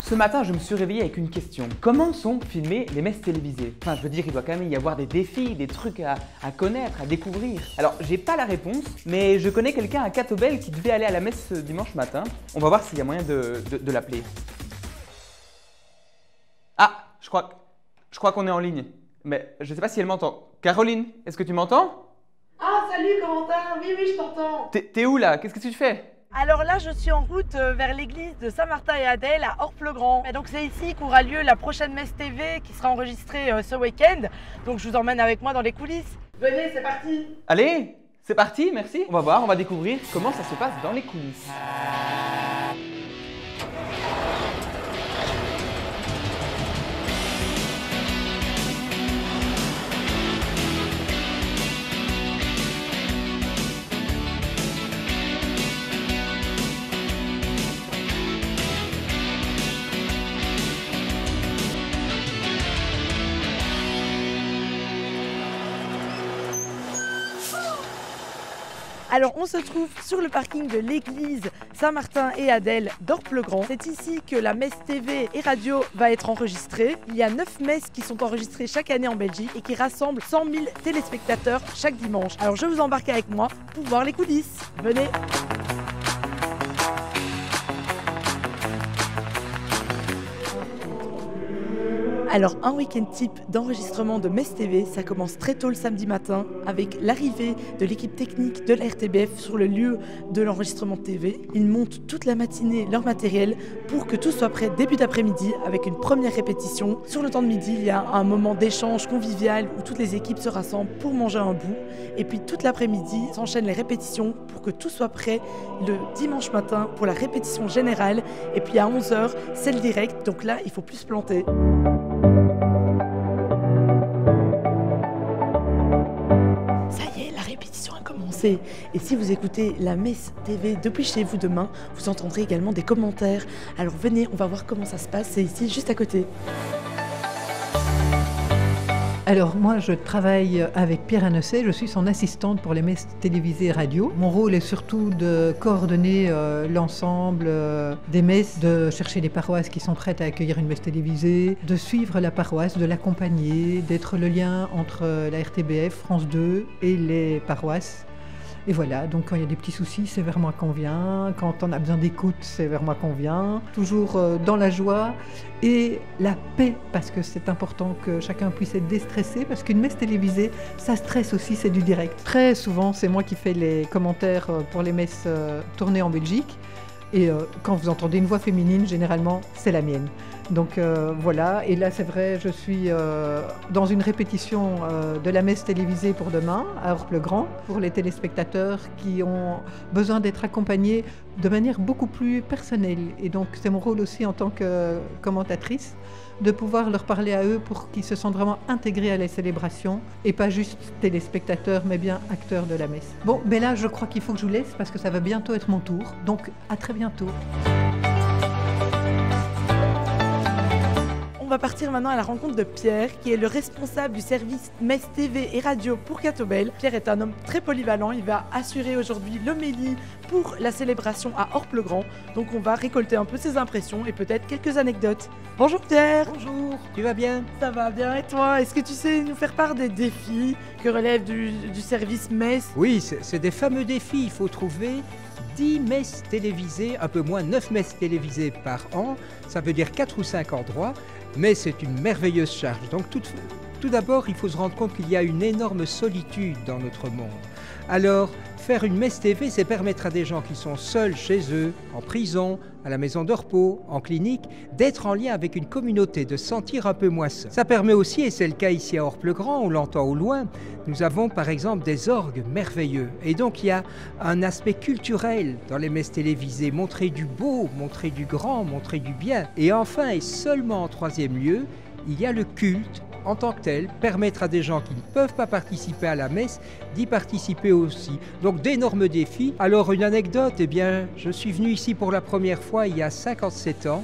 Ce matin, je me suis réveillé avec une question. Comment sont filmées les messes télévisées? Enfin, je veux dire, il doit quand même y avoir des défis, des trucs à connaître, à découvrir. Alors, j'ai pas la réponse, mais je connais quelqu'un à Catobel qui devait aller à la messe dimanche matin. On va voir s'il y a moyen de l'appeler. Ah, je crois qu'on est en ligne. Mais je sais pas si elle m'entend. Caroline, est-ce que tu m'entends? Ah, salut Corentin, oui, je t'entends. T'es où là? Qu'est-ce que tu fais? Alors là, je suis en route vers l'église de Saint-Martin-et-Adèle à Orple-le-Grand. Et donc c'est ici qu'aura lieu la prochaine messe TV qui sera enregistrée ce week-end. Donc je vous emmène avec moi dans les coulisses. Venez, c'est parti. Allez, c'est parti, merci. On va voir, on va découvrir comment ça se passe dans les coulisses. Alors on se trouve sur le parking de l'église Saint-Martin-et-Adèle d'Orple-le-Grand. C'est ici que la messe TV et radio va être enregistrée. Il y a 9 messes qui sont enregistrées chaque année en Belgique et qui rassemblent 100 000 téléspectateurs chaque dimanche. Alors je vais vous embarquer avec moi pour voir les coulisses. Venez. Alors un week-end type d'enregistrement de Messe TV, ça commence très tôt le samedi matin avec l'arrivée de l'équipe technique de la RTBF sur le lieu de l'enregistrement de TV. Ils montent toute la matinée leur matériel pour que tout soit prêt début d'après-midi avec une première répétition. Sur le temps de midi, il y a un moment d'échange convivial où toutes les équipes se rassemblent pour manger un bout. Et puis toute l'après-midi, s'enchaînent les répétitions pour que tout soit prêt le dimanche matin pour la répétition générale. Et puis à 11h, c'est le direct, donc là, il faut plus se planter. Et si vous écoutez la messe TV depuis chez vous demain, vous entendrez également des commentaires. Alors venez, on va voir comment ça se passe, c'est ici juste à côté. Alors moi je travaille avec Pierre Annesset, je suis son assistante pour les messes télévisées et radio. Mon rôle est surtout de coordonner l'ensemble des messes, de chercher les paroisses qui sont prêtes à accueillir une messe télévisée, de suivre la paroisse, de l'accompagner, d'être le lien entre la RTBF, France 2 et les paroisses. Et voilà, donc quand il y a des petits soucis, c'est vers moi qu'on vient. Quand on a besoin d'écoute, c'est vers moi qu'on vient. Toujours dans la joie et la paix, parce que c'est important que chacun puisse être déstressé, parce qu'une messe télévisée, ça stresse aussi, c'est du direct. Très souvent, c'est moi qui fais les commentaires pour les messes tournées en Belgique. Et quand vous entendez une voix féminine, généralement, c'est la mienne. Donc voilà, et là c'est vrai, je suis dans une répétition de la messe télévisée pour demain, à Orple-le-Grand, pour les téléspectateurs qui ont besoin d'être accompagnés de manière beaucoup plus personnelle. Et donc c'est mon rôle aussi en tant que commentatrice, de pouvoir leur parler à eux pour qu'ils se sentent vraiment intégrés à la célébration et pas juste téléspectateurs mais bien acteurs de la messe. Bon, mais là je crois qu'il faut que je vous laisse parce que ça va bientôt être mon tour, donc à très bientôt. On va partir maintenant à la rencontre de Pierre, qui est le responsable du service messe TV et radio pour Catobel. Pierre est un homme très polyvalent, il va assurer aujourd'hui l'homélie pour la célébration à Orple-le-Grand. Donc on va récolter un peu ses impressions et peut-être quelques anecdotes. Bonjour Pierre. Bonjour, tu vas bien? Ça va bien et toi? Est-ce que tu sais nous faire part des défis que relève du service messe? Oui, c'est des fameux défis, il faut trouver 10 messes télévisées, un peu moins 9 messes télévisées par an, ça veut dire 4 ou 5 endroits, mais c'est une merveilleuse charge. Donc tout d'abord, il faut se rendre compte qu'il y a une énorme solitude dans notre monde. Alors, faire une messe TV, c'est permettre à des gens qui sont seuls chez eux, en prison, à la maison de repos, en clinique, d'être en lien avec une communauté, de se sentir un peu moins seul. Ça permet aussi, et c'est le cas ici à Orple-le-Grand, on l'entend au loin, nous avons par exemple des orgues merveilleux. Et donc il y a un aspect culturel dans les messes télévisées, montrer du beau, montrer du grand, montrer du bien. Et enfin, et seulement en troisième lieu, il y a le culte en tant que tel, permettre à des gens qui ne peuvent pas participer à la messe d'y participer aussi. Donc d'énormes défis. Alors une anecdote, eh bien, je suis venu ici pour la première fois il y a 57 ans,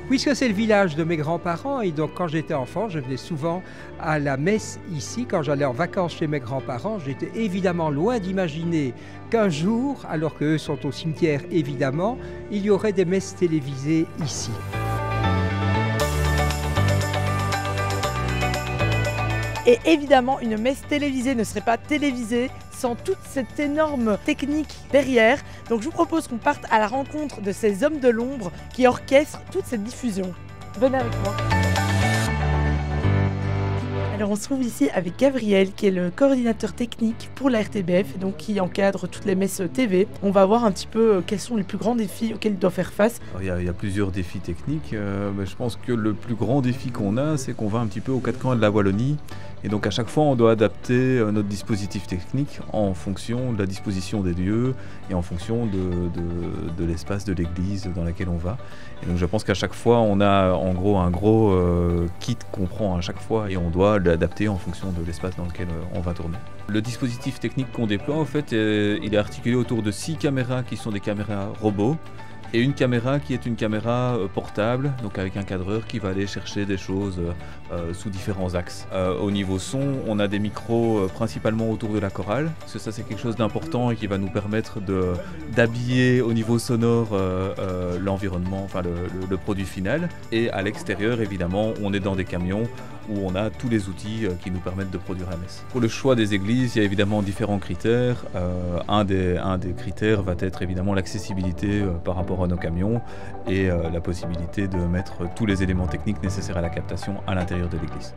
puisque c'est le village de mes grands-parents, et donc quand j'étais enfant, je venais souvent à la messe ici. Quand j'allais en vacances chez mes grands-parents, j'étais évidemment loin d'imaginer qu'un jour, alors qu'eux sont au cimetière évidemment, il y aurait des messes télévisées ici. Et évidemment, une messe télévisée ne serait pas télévisée sans toute cette énorme technique derrière. Donc je vous propose qu'on parte à la rencontre de ces hommes de l'ombre qui orchestrent toute cette diffusion. Venez avec moi. Alors on se trouve ici avec Gabriel qui est le coordinateur technique pour la RTBF, donc qui encadre toutes les messes TV. On va voir un petit peu quels sont les plus grands défis auxquels il doit faire face. Alors, il y a plusieurs défis techniques. Mais je pense que le plus grand défi qu'on a, c'est qu'on va un petit peu aux quatre coins de la Wallonie. Et donc à chaque fois, on doit adapter notre dispositif technique en fonction de la disposition des lieux et en fonction de l'espace de l'église dans laquelle on va. Et donc je pense qu'à chaque fois, on a en gros un gros kit qu'on prend à chaque fois et on doit l'adapter en fonction de l'espace dans lequel on va tourner. Le dispositif technique qu'on déploie, en fait, il est articulé autour de 6 caméras qui sont des caméras robots. Et une caméra qui est une caméra portable, donc avec un cadreur qui va aller chercher des choses sous différents axes. Au niveau son, on a des micros principalement autour de la chorale, parce que ça c'est quelque chose d'important et qui va nous permettre d'habiller au niveau sonore l'environnement, enfin le produit final. Et à l'extérieur, évidemment, on est dans des camions où on a tous les outils qui nous permettent de produire la messe. Pour le choix des églises, il y a évidemment différents critères. Un des critères va être évidemment l'accessibilité par rapport à nos camions et la possibilité de mettre tous les éléments techniques nécessaires à la captation à l'intérieur de l'église.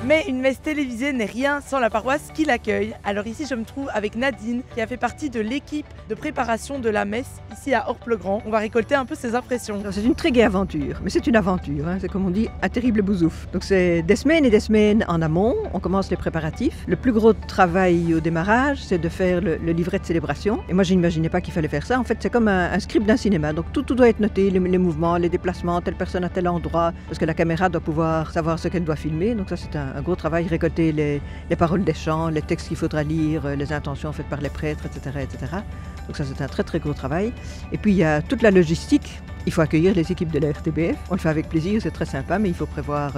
Mais une messe télévisée n'est rien sans la paroisse qui l'accueille. Alors ici, je me trouve avec Nadine, qui a fait partie de l'équipe de préparation de la messe ici à Orpes-le-Grand. On va récolter un peu ses impressions. C'est une très gaie aventure, mais c'est une aventure, hein. C'est comme on dit, un terrible bousouf. Donc c'est des semaines et des semaines en amont, on commence les préparatifs. Le plus gros travail au démarrage, c'est de faire le livret de célébration. Et moi, je n'imaginais pas qu'il fallait faire ça. En fait, c'est comme un script d'un cinéma. Donc tout doit être noté, les mouvements, les déplacements, telle personne à tel endroit, parce que la caméra doit pouvoir savoir ce qu'elle doit filmer. Donc ça, c'est un gros travail, récolter les paroles des chants, les textes qu'il faudra lire, les intentions faites par les prêtres, etc., etc. Donc ça, c'est un très très gros travail. Et puis il y a toute la logistique. Il faut accueillir les équipes de la RTBF. On le fait avec plaisir, c'est très sympa, mais il faut prévoir,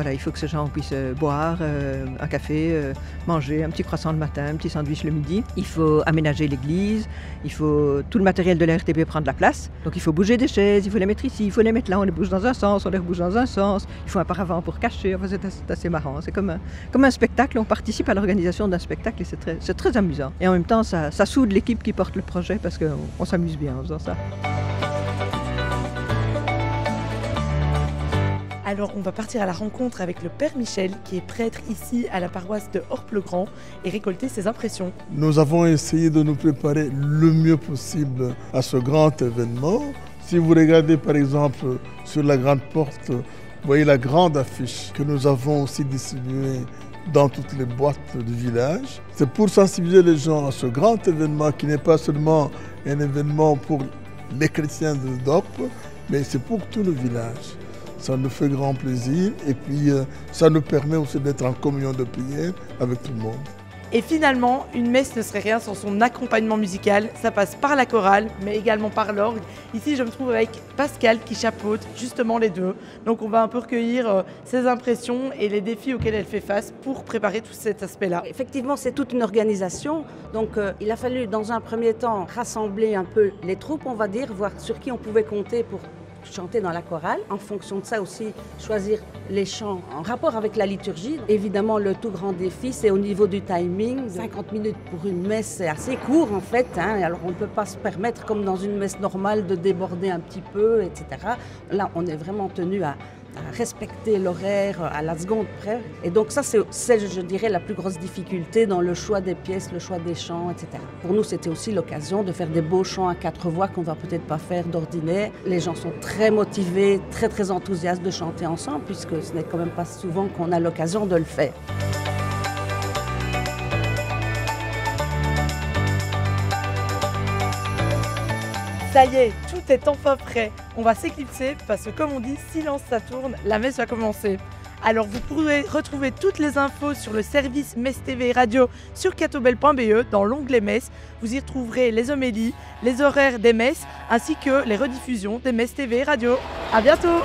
il faut que ces gens puissent boire un café, manger un petit croissant le matin, un petit sandwich le midi. Il faut aménager l'église, il faut tout le matériel de la RTBF prendre la place. Donc il faut bouger des chaises, il faut les mettre ici, il faut les mettre là, on les bouge dans un sens, on les rebouge dans un sens. Il faut un paravent pour cacher, enfin, c'est assez marrant. C'est comme un spectacle, on participe à l'organisation d'un spectacle et c'est très amusant. Et en même temps, ça soude l'équipe qui porte le projet parce qu'on s'amuse bien en faisant ça. Alors on va partir à la rencontre avec le Père Michel qui est prêtre ici à la paroisse de Orpes-le-Grand et récolter ses impressions. Nous avons essayé de nous préparer le mieux possible à ce grand événement. Si vous regardez par exemple sur la grande porte, vous voyez la grande affiche que nous avons aussi distribuée dans toutes les boîtes du village. C'est pour sensibiliser les gens à ce grand événement qui n'est pas seulement un événement pour les chrétiens d'Orpes, mais c'est pour tout le village. Ça nous fait grand plaisir et puis ça nous permet aussi d'être en communion de prière avec tout le monde. Et finalement, une messe ne serait rien sans son accompagnement musical. Ça passe par la chorale, mais également par l'orgue. Ici, je me trouve avec Pascal qui chapeaute justement les deux. Donc on va un peu recueillir ses impressions et les défis auxquels elle fait face pour préparer tout cet aspect-là. Effectivement, c'est toute une organisation. Donc il a fallu dans un premier temps rassembler un peu les troupes, on va dire, voir sur qui on pouvait compter pour chanter dans la chorale. En fonction de ça aussi, choisir les chants en rapport avec la liturgie. Évidemment, le tout grand défi, c'est au niveau du timing. 50 minutes pour une messe, c'est assez court en fait. Alors on ne peut pas se permettre, comme dans une messe normale, de déborder un petit peu, etc. Là, on est vraiment tenu à respecter l'horaire à la seconde près. Et donc ça, c'est, je dirais, la plus grosse difficulté dans le choix des pièces, le choix des chants, etc. Pour nous, c'était aussi l'occasion de faire des beaux chants à 4 voix qu'on ne va peut-être pas faire d'ordinaire. Les gens sont très motivés, très très enthousiastes de chanter ensemble, puisque ce n'est quand même pas souvent qu'on a l'occasion de le faire. Ça y est, tout est enfin prêt. On va s'éclipser parce que comme on dit, silence ça tourne, la messe va commencer. Alors vous pourrez retrouver toutes les infos sur le service Messe TV Radio sur catobel.be dans l'onglet Messe. Vous y retrouverez les homélies, les horaires des messes ainsi que les rediffusions des Messe TV Radio. À bientôt!